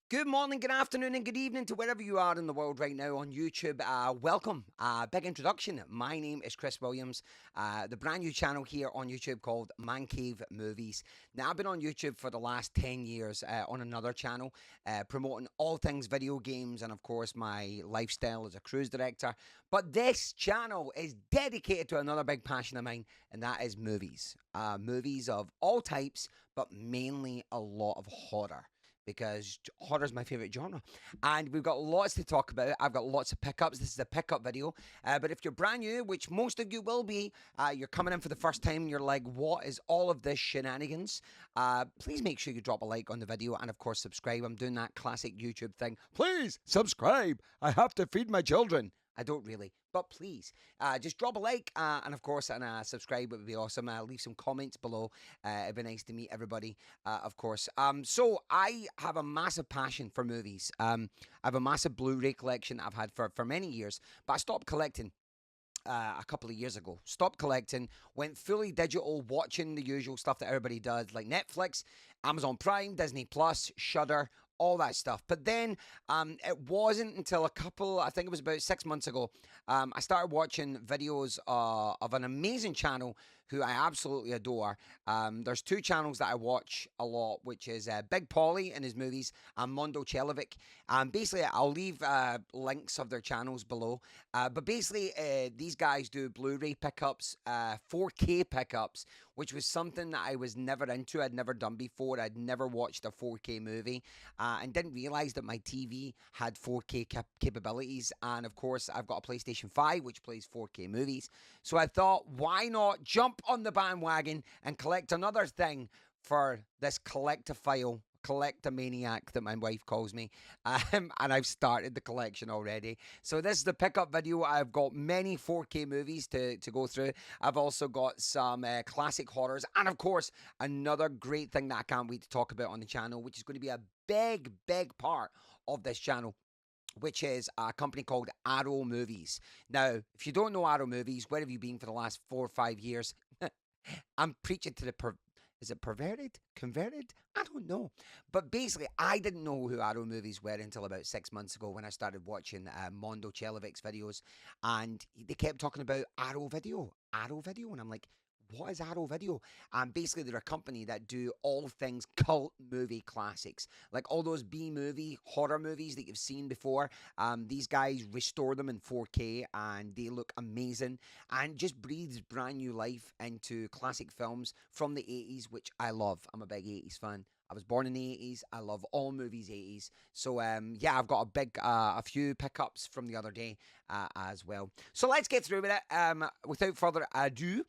Good morning, good afternoon, and good evening to wherever you are in the world right now on YouTube. Welcome. Big introduction. My name is Chris Williams. The brand new channel here on YouTube called Mancave Movies. Now, I've been on YouTube for the last 10 years on another channel, promoting all things video games and, of course, my lifestyle as a cruise director. But this channel is dedicated to another big passion of mine, and that is movies. Movies of all types, but mainly a lot of horror because horror is my favorite genre. And we've got lots to talk about. I've got lots of pickups. This is a pickup video. But if you're brand new, which most of you will be, you're coming in for the first time and you're like, what is all of this shenanigans? Please make sure you drop a like on the video and, of course, subscribe. I'm doing that classic YouTube thing. Please subscribe. I have to feed my children. I don't really, but please, just drop a like and of course, and subscribe. It would be awesome. Leave some comments below. It'd be nice to meet everybody, of course. So I have a massive passion for movies. I have a massive Blu-ray collection I've had for many years, but I stopped collecting. A couple of years ago, stopped collecting, went fully digital, watching the usual stuff that everybody does, like Netflix, Amazon Prime, Disney Plus, Shudder, all that stuff. But then it wasn't until I think it was about 6 months ago, I started watching videos of an amazing channel who I absolutely adore. There's two channels that I watch a lot, which is Big Polly and his movies and Mondo Celovic. Basically, I'll leave links of their channels below. But basically, these guys do Blu-ray pickups, 4K pickups, which was something that I was never into. I'd never done before. I'd never watched a 4K movie and didn't realize that my TV had 4K capabilities. And of course, I've got a PlayStation 5, which plays 4K movies. So I thought, why not jump on the bandwagon and collect another thing for this collectophile, collectomaniac that my wife calls me. And I've started the collection already. So this is the pickup video. I've got many 4K movies to go through. I've also got some classic horrors. And of course, another great thing that I can't wait to talk about on the channel, which is going to be a big part of this channel, which is a company called Arrow Movies. Now, if you don't know Arrow Movies, where have you been for the last 4 or 5 years? I'm preaching to the is it perverted? Converted? I don't know. But basically, I didn't know who Arrow Movies were until about 6 months ago when I started watching Mondo Celovic's videos. And they kept talking about Arrow Video. Arrow Video. And I'm like, what is Arrow Video? And basically, they're a company that do all things cult movie classics, like all those B movie horror movies that you've seen before. These guys restore them in 4K, and they look amazing, and just breathes brand new life into classic films from the 80s, which I love. I'm a big 80s fan. I was born in the 80s. I love all movies 80s. So yeah, I've got a few pickups from the other day as well. So let's get through with it. Without further ado,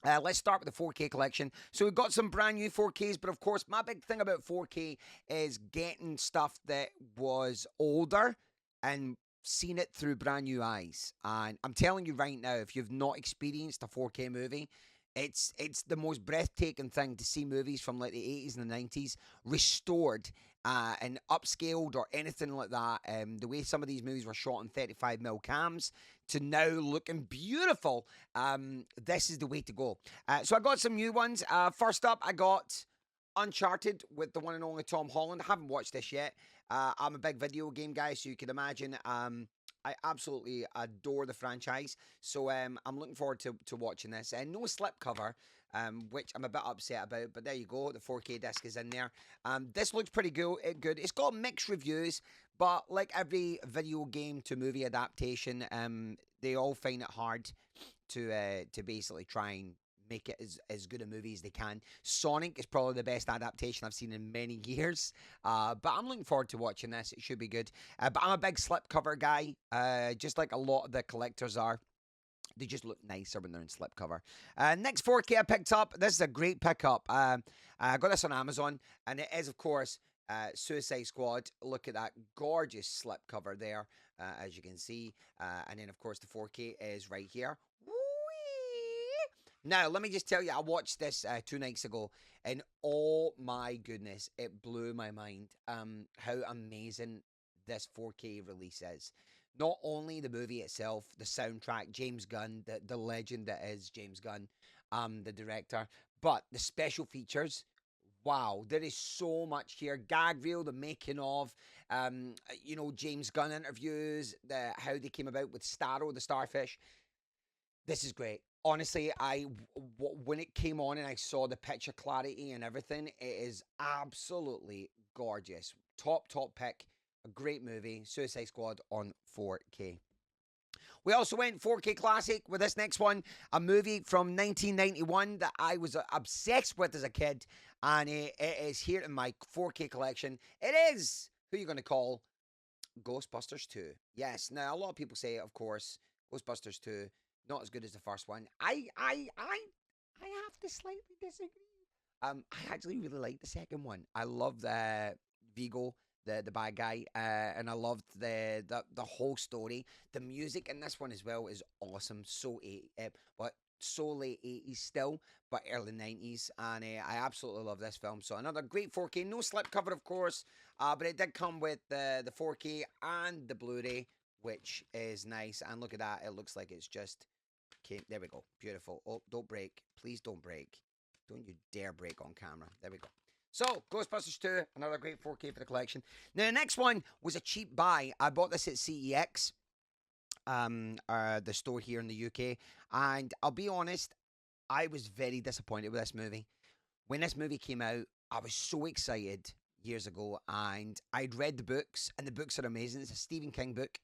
let's start with the 4K collection. So we've got some brand new 4Ks, but of course, my big thing about 4K is getting stuff that was older and seeing it through brand new eyes. And I'm telling you right now, if you've not experienced a 4K movie, it's the most breathtaking thing to see movies from like the 80s and the 90s restored and upscaled or anything like that. The way some of these movies were shot on 35mm cams to now looking beautiful. This is the way to go. So I got some new ones. First up, I got Uncharted with the one and only Tom Holland. I haven't watched this yet. I'm a big video game guy, so you can imagine. I absolutely adore the franchise, so I'm looking forward to watching this. And no slipcover, which I'm a bit upset about, but there you go. The 4K disc is in there. This looks pretty good. It's got mixed reviews, but like every video game to movie adaptation, they all find it hard to basically try and make it as good a movie as they can. Sonic is probably the best adaptation I've seen in many years, but I'm looking forward to watching this. It should be good. But I'm a big slipcover guy, just like a lot of the collectors are. They just look nicer when they're in slipcover. Next 4K I picked up. This is a great pickup. I got this on Amazon, and it is, of course, Suicide Squad. Look at that gorgeous slipcover there, as you can see. And then, of course, the 4K is right here. Now, let me just tell you, I watched this 2 nights ago, and oh my goodness, it blew my mind how amazing this 4K release is. Not only the movie itself, the soundtrack, James Gunn, the legend that is James Gunn, the director, but the special features. wow, there is so much here. Gag reel, the making of, James Gunn interviews, how they came about with Starro, the starfish. This is great. Honestly, when it came on and I saw the picture clarity and everything, it is absolutely gorgeous. Top pick. A great movie, Suicide Squad on 4K. We also went 4K classic with this next one, a movie from 1991 that I was obsessed with as a kid, and it is here in my 4K collection. It is, who are you going to call? Ghostbusters 2. Yes, now a lot of people say, of course, Ghostbusters 2 not as good as the first one. I have to slightly disagree. I actually really like the second one. I love the Vigo, the bad guy, and I loved the whole story. The music in this one as well is awesome. But so late 80s still, but early 90s, and I absolutely love this film. So another great 4K, no slipcover, of course, but it did come with the 4K and the Blu-ray, which is nice. And look at that, it looks like it's just okay. There we go, beautiful. Oh, don't break, please don't break. Don't you dare break on camera. There we go. So, Ghostbusters 2, another great 4K for the collection. Now, the next one was a cheap buy. I bought this at CEX, the store here in the UK. And I'll be honest, I was very disappointed with this movie. When this movie came out, I was so excited years ago. And I'd read the books, and the books are amazing. It's a Stephen King book.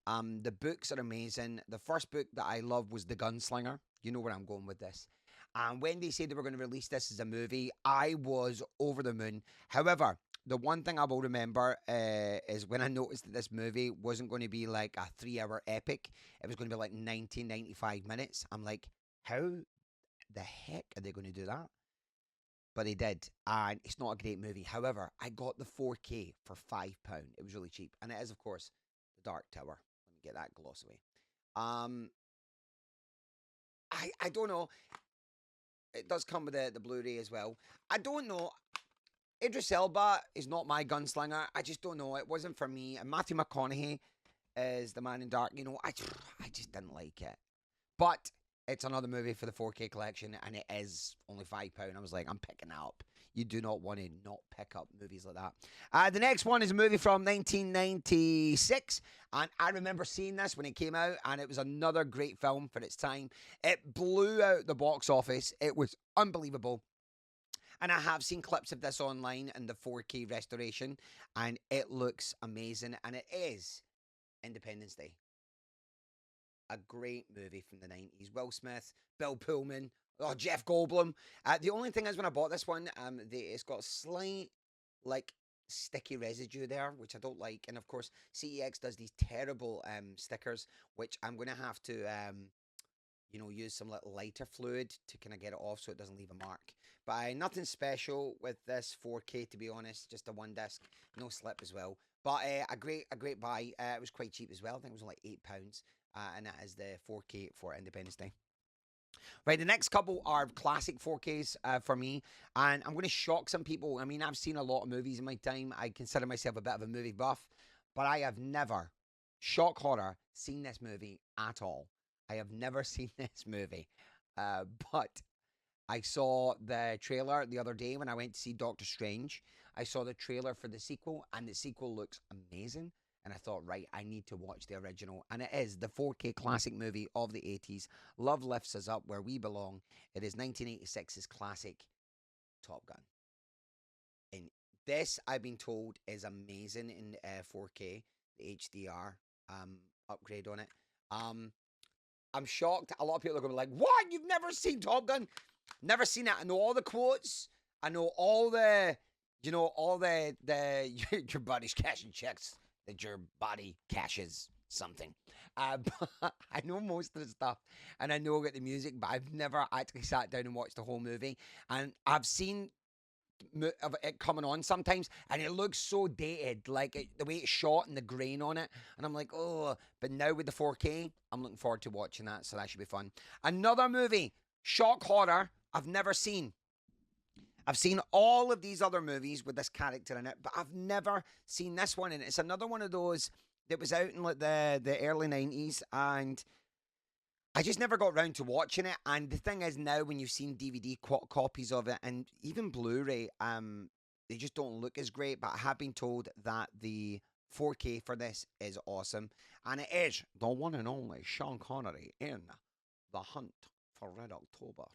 The books are amazing. The first book that I loved was The Gunslinger. You know where I'm going with this. And when they said they were going to release this as a movie, I was over the moon. However, the one thing I will remember is when I noticed that this movie wasn't going to be like a 3-hour epic. It was going to be like 95 minutes. I'm like, how the heck are they going to do that? But they did. And it's not a great movie. However, I got the 4K for £5. It was really cheap. And it is, of course, The Dark Tower. Let me get that gloss away. I don't know. It does come with the Blu-ray as well. I don't know. Idris Elba is not my gunslinger. I just don't know. It wasn't for me. And Matthew McConaughey is the Man in Dark. I just didn't like it. But it's another movie for the 4K collection, and it is only £5. I was like, I'm picking that up. You do not want to not pick up movies like that. The next one is a movie from 1996, and I remember seeing this when it came out, and it was another great film for its time. It blew out the box office. It was unbelievable. And I have seen clips of this online in the 4K restoration, and it looks amazing, and it is Independence Day. A great movie from the 90s. Will Smith, Bill Pullman, Jeff Goldblum. The only thing is when I bought this one, it's got slight, like, sticky residue there, which I don't like. And, of course, CEX does these terrible stickers, which I'm going to have to, use some little lighter fluid to kind of get it off so it doesn't leave a mark. But nothing special with this 4K, to be honest. Just a one disc, no slip as well. But a great buy. It was quite cheap as well. I think it was like £8. And that is the 4K for Independence Day. Right, the next couple are classic 4Ks for me, and I'm going to shock some people. I mean, I've seen a lot of movies in my time. I consider myself a bit of a movie buff, but I have never, shock horror, seen this movie at all. I have never seen this movie, but I saw the trailer the other day when I went to see Doctor Strange. I saw the trailer for the sequel, and the sequel looks amazing. And I thought, right, I need to watch the original. And it is the 4K classic movie of the 80s. Love Lifts Us Up Where We Belong. It is 1986's classic Top Gun. And this, I've been told, is amazing in 4K, the HDR upgrade on it. I'm shocked. A lot of people are going to be like, what? You've never seen Top Gun? Never seen it. I know all the quotes. I know all the, your body's cashing checks. That your body caches something. But I know most of the stuff, and I know about the music, but I've never actually sat down and watched the whole movie. And I've seen it coming on sometimes, and it looks so dated, like the way it's shot and the grain on it. And I'm like, oh, but now with the 4K, I'm looking forward to watching that, so that should be fun. Another movie, shock horror, I've never seen. I've seen all of these other movies with this character in it, but I've never seen this one. And it's another one of those that was out in like the early 90s. And I just never got round to watching it. And the thing is, now when you've seen DVD copies of it and even Blu-ray, they just don't look as great. But I have been told that the 4K for this is awesome, and it is the one and only Sean Connery in The Hunt for Red October,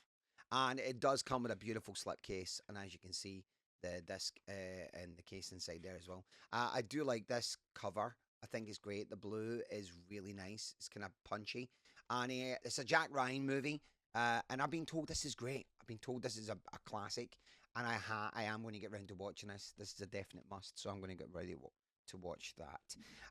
and it does come with a beautiful slipcase. And as you can see, the disc and the case inside there as well. I do like this cover. I think it's great. The blue is really nice. It's kind of punchy, and it's a Jack Ryan movie. And I've been told this is great. I've been told this is a classic, and I am going to get round to watching this. This is a definite must, so I'm going to get ready to watch that.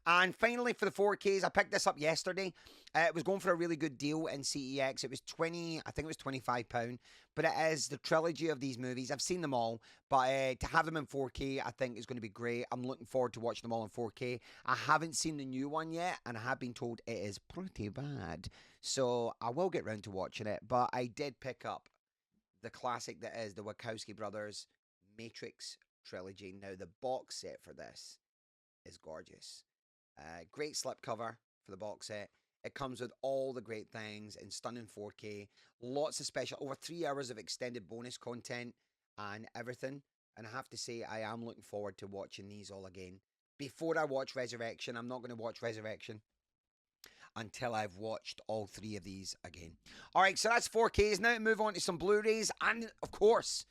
And finally, for the 4Ks, I picked this up yesterday. It was going for a really good deal in CEX. It was 20, I think it was £25, but it is the trilogy of these movies. I've seen them all, but to have them in 4K, I think is going to be great. I'm looking forward to watching them all in 4K. I haven't seen the new one yet, and I have been told it is pretty bad. So I will get round to watching it, but I did pick up the classic that is the Wachowski brothers Matrix trilogy. Now, the box set for this is gorgeous. Great slipcover for the box set. It comes with all the great things in stunning 4K. Lots of special, over 3 hours of extended bonus content and everything. And I have to say, I am looking forward to watching these all again. Before I watch Resurrection, I'm not going to watch Resurrection until I've watched all 3 of these again. All right, so that's 4Ks. Now to move on to some Blu-rays and, of course,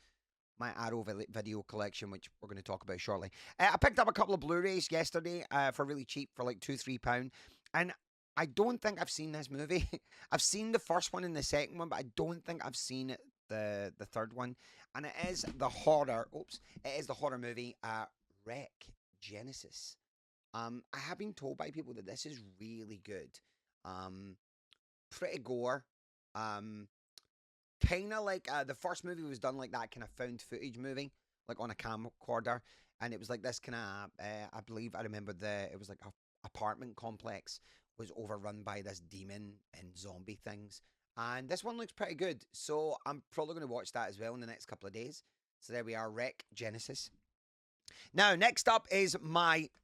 my Arrow video collection, which we're going to talk about shortly. I picked up a couple of Blu-rays yesterday for really cheap, for like £2-3, and I don't think I've seen this movie. I've seen the first one and the second one, but I don't think I've seen the third one. And it is the horror. It is the horror movie Wreck Genesis. I have been told by people that this is really good. Pretty gore. Kind of like the first movie was done like that kind of found footage movie, like on a camcorder, and it was like this kind of I believe I remember it was like a apartment complex was overrun by this demon and zombie things, and this one looks pretty good, so I'm probably going to watch that as well in the next couple of days. So there we are, Wreck Genesis. Now next up is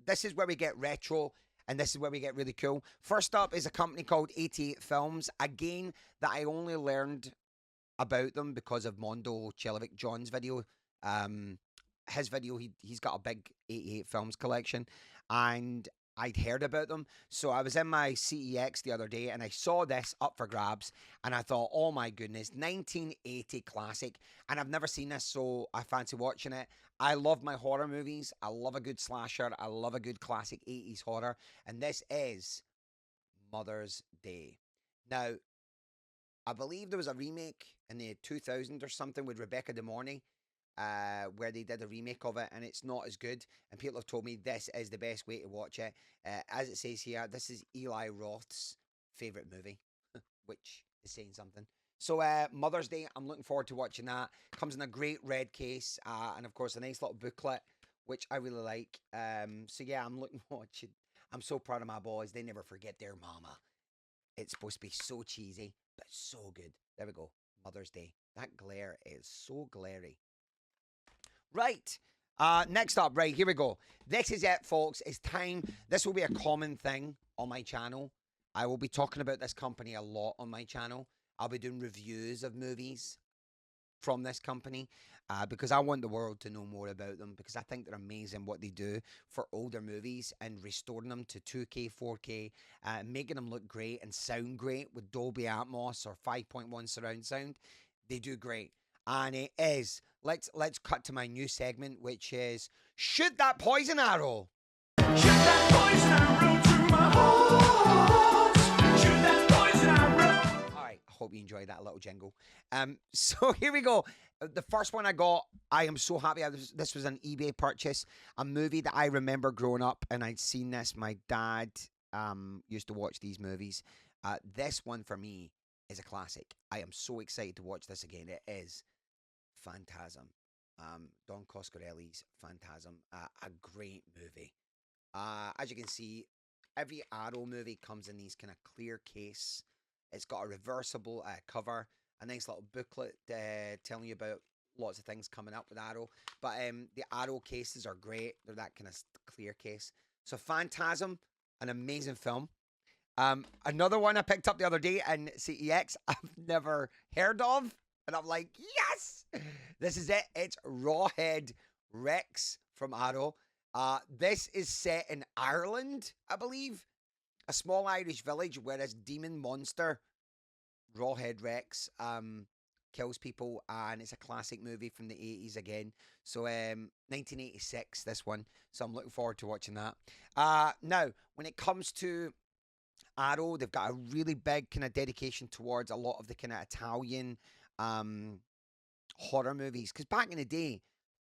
this is where we get retro. And this is where we get really cool. First up is a company called 88 Films. Again, that I only learned about them because of Mondo Chelovic John's video. His video, he's got a big 88 Films collection, and I'd heard about them. So I was in my CEX the other day, and I saw this up for grabs, and I thought, oh my goodness, 1980 classic, and I've never seen this, so I fancy watching it. I love my horror movies. I love a good slasher. I love a good classic 80s horror, and this is Mother's Day. Now, I believe there was a remake in the 2000s or something with Rebecca De Mornay, where they did a remake of it, and it's not as good. And people have told me this is the best way to watch it. As it says here, this is Eli Roth's favorite movie, which is saying something. So Mother's Day, I'm looking forward to watching that. Comes in a great red case, and of course a nice little booklet, which I really like. So yeah, I'm looking forward to. I'm so proud of my boys. They never forget their mama. It's supposed to be so cheesy, but so good. There we go. Mother's Day. That glare is so glary. Right. Next up, right, here we go. This is it, folks. It's time. This will be a common thing on my channel. I will be talking about this company a lot on my channel. I'll be doing reviews of movies from this company because I want the world to know more about them, because I think they're amazing what they do for older movies and restoring them to 2K, 4K, making them look great and sound great with Dolby Atmos or 5.1 surround sound. They do great. And it is, let's cut to my new segment, which is Shoot That Poison Arrow. Shoot that poison arrow to my heart. Shoot that poison arrow. All right, I hope you enjoyed that little jingle. So here we go. The first one I got, I am so happy. This was an eBay purchase, a movie that I remember growing up, and I'd seen this. My dad used to watch these movies. This one for me is a classic. I am so excited to watch this again. It is Phantasm. Don Coscarelli's Phantasm. A great movie. As you can see, every Arrow movie comes in these kind of clear case. It's got a reversible cover, a nice little booklet telling you about lots of things coming up with Arrow. But the Arrow cases are great. They're that kind of clear case. So Phantasm, an amazing film. Another one I picked up the other day in CEX I've never heard of. And I'm like, yes! This is it. It's Rawhead Rex from Arrow. This is set in Ireland, I believe. A small Irish village where this demon monster, Rawhead Rex, kills people, and it's a classic movie from the 80s again. So 1986, this one. So I'm looking forward to watching that. Now, when it comes to Arrow, they've got a really big kind of dedication towards a lot of the kind of Italian um, horror movies. Because back in the day,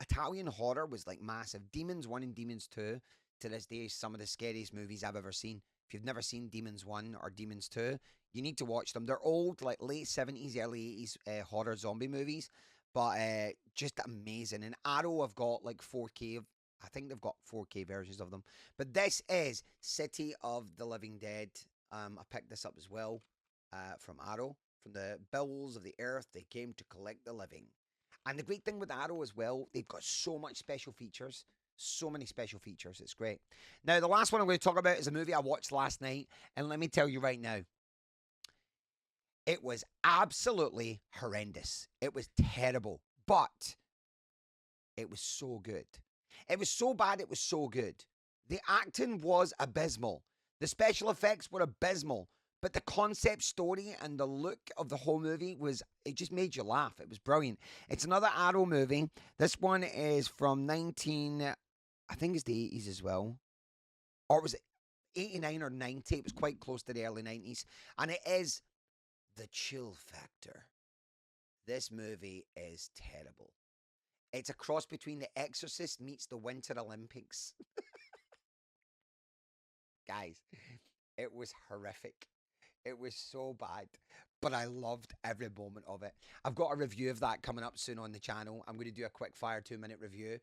Italian horror was like massive. Demons 1 and Demons 2 to this day is some of the scariest movies I've ever seen. If you've never seen Demons 1 or Demons 2, you need to watch them. They're old, like late 70s, early 80s horror zombie movies, but just amazing. And Arrow have got like 4K. I think they've got 4K versions of them. But this is City of the Living Dead. I picked this up as well from Arrow. From the bowels of the earth, they came to collect the living. And the great thing with Arrow as well, they've got so much special features. So many special features. It's great. Now, the last one I'm going to talk about is a movie I watched last night. And let me tell you right now, it was absolutely horrendous. It was terrible. But it was so good. It was so bad, it was so good. The acting was abysmal. The special effects were abysmal. But the concept story and the look of the whole movie it just made you laugh. It was brilliant. It's another Arrow movie. This one is from I think it's the 80s as well. Or was it 89 or 90? It was quite close to the early 90s. And it is the chill factor. This movie is terrible. It's a cross between The Exorcist meets the Winter Olympics. Guys, it was horrific. It was so bad, but I loved every moment of it. I've got a review of that coming up soon on the channel. I'm going to do a quick fire 2-minute review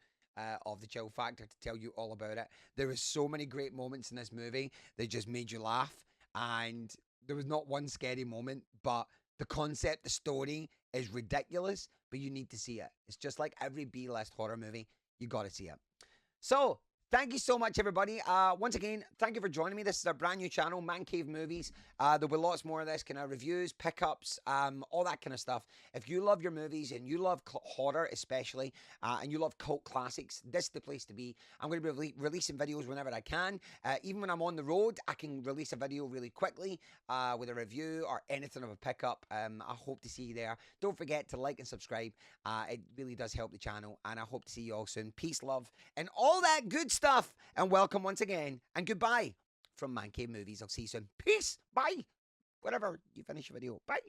of the chill factor to tell you all about it. There was so many great moments in this movie that just made you laugh, and there was not one scary moment, but the concept, the story is ridiculous, but you need to see it. It's just like every B-list horror movie. You got to see it. So, thank you so much, everybody. Once again, thank you for joining me. This is our brand new channel, Mancave Movies. There'll be lots more of this kind of reviews, pickups, all that kind of stuff. If you love your movies and you love horror especially, and you love cult classics, this is the place to be. I'm going to be releasing videos whenever I can. Even when I'm on the road, I can release a video really quickly with a review or anything of a pickup. I hope to see you there. Don't forget to like and subscribe. It really does help the channel, and I hope to see you all soon. Peace, love, and all that good stuff. And welcome once again, and goodbye from Mancave Movies. I'll see you soon. Peace. Bye. Whatever you finish your video. Bye.